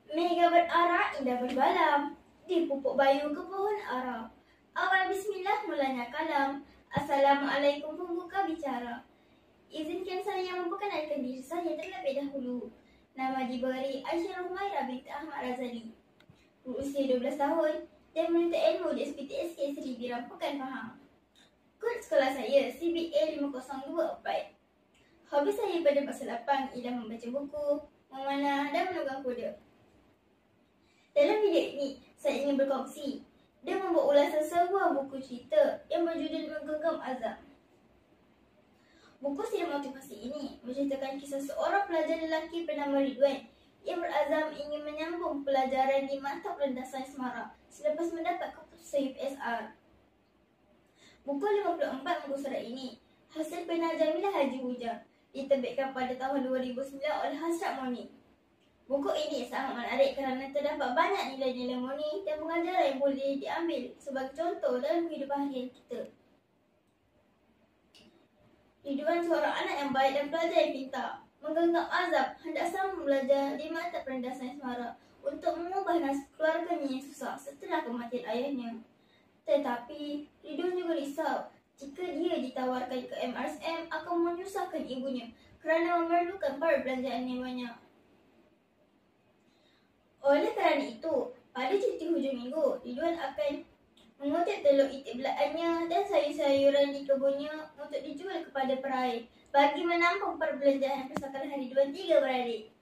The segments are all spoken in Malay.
Mega berarak, indah berbalam, di pupuk bayu ke pohon ara. Awal bismillah mulanya kalam. Assalamualaikum pembuka bicara. Izinkan saya memperkenalkan diri saya terlebih dahulu. Nama diberi Aisyah Humaira binti Ahmad Razali. Berusia 12 tahun dan menuntut ilmu di SPTSK Seri Dirampakan Pahang. Kod sekolah saya CBA 5024. Hobi saya pada masa lapang ialah membaca buku, memanah dan menunggang kuda. Dalam video ini, saya ingin berkongsi dan membuat ulasan sebuah buku cerita yang berjudul Menggenggam Azab. Buku siri motivasi ini menceritakan kisah seorang pelajar lelaki bernama Ridwan yang berazam ingin menyambung pelajaran di mata perendasan Semara selepas mendapat keputusan UPSR. Buku 54 muka surat ini hasil penal Jamilah Haji Hujang, diterbitkan pada tahun 2009 oleh Hasrat Moni. Buku ini sangat menarik kerana terdapat banyak nilai-nilai murni dan pengajaran yang boleh diambil sebagai contoh dalam kehidupan harian kita. Ridwan seorang anak yang baik dan pelajar yang pintar. Menggenggam azab, hendak sama belajar di mata perendasan Semara untuk mengubah nasib keluarganya yang susah setelah kematian ayahnya. Tetapi, Ridwan juga risau jika dia ditawarkan ke MRSM akan menyusahkan ibunya kerana memerlukan perbelanjaan yang banyak. Oleh kerana itu, pada cuti hujung minggu, Ridwan akan mengutip telur itik belaannya dan sayur-sayuran di kebunnya untuk dijual kepada peraih bagi menampung perbelanjaan persakalan Ridwan 3 beradik.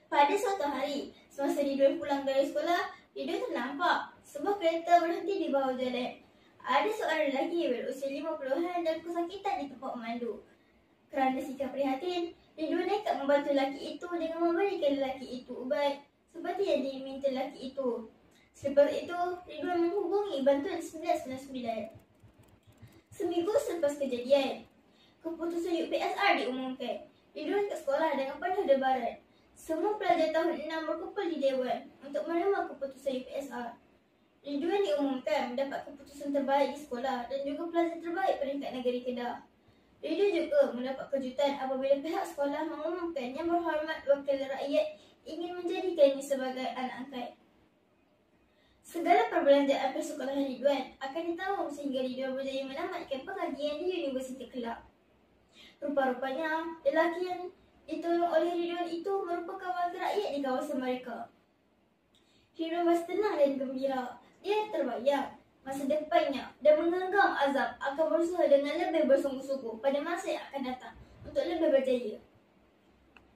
Pada suatu hari, semasa Ridwan pulang dari sekolah, Ridwan ternampak sebuah kereta berhenti di bawah jalan. Ada seorang lelaki berusia 50-an dan kesakitan di tempat memandu. Kerana sikap prihatin, Ridwan nekat membantu lelaki itu dengan memberikan lelaki itu ubat seperti yang diminta lelaki itu. Selepas itu, Ridwan menghubungi bantuan 999. Seminggu selepas kejadian, keputusan UPSR diumumkan. Ridwan ke sekolah dengan penuh debaran. Semua pelajar tahun 6 berkumpul di Dewan untuk menerima keputusan UPSR. Ridwan diumumkan mendapat keputusan terbaik di sekolah dan juga pelajar terbaik peringkat negeri Kedah. Ridwan juga mendapat kejutan apabila pihak sekolah mengumumkan Yang Berhormat Wakil Rakyat ingin menjadikannya sebagai anak angkat. Segala perbelanjaan persekolahan Ridwan akan ditanggung sehingga Ridwan berjaya menamatkan pengajian di Universiti Kelab. Rupa-rupanya, lelaki yang ditolong oleh Ridwan itu merupakan wakil rakyat di kawasan mereka. Ridwan masih tenang dan gembira. Dia terbayang masa depannya dan menggenggam azab akan berusaha dengan lebih bersungguh-sungguh pada masa yang akan datang untuk lebih berjaya.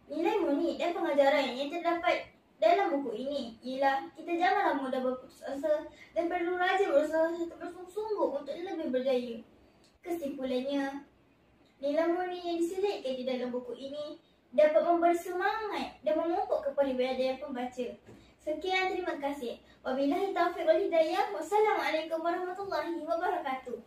Nilai murni dan pengajaran yang terdapat dalam buku ini ialah kita janganlah mudah berputus asa dan perlu rajin berusaha serta bersungguh-sungguh untuk lebih berjaya. Kesimpulannya, nilai murni yang diselitkan di dalam buku ini dapat memberi semangat dan memupuk kepribadian pembaca. Sekian, terima kasih. Wabillahi taufiq wal hidayah. Wassalamualaikum warahmatullahi wabarakatuh.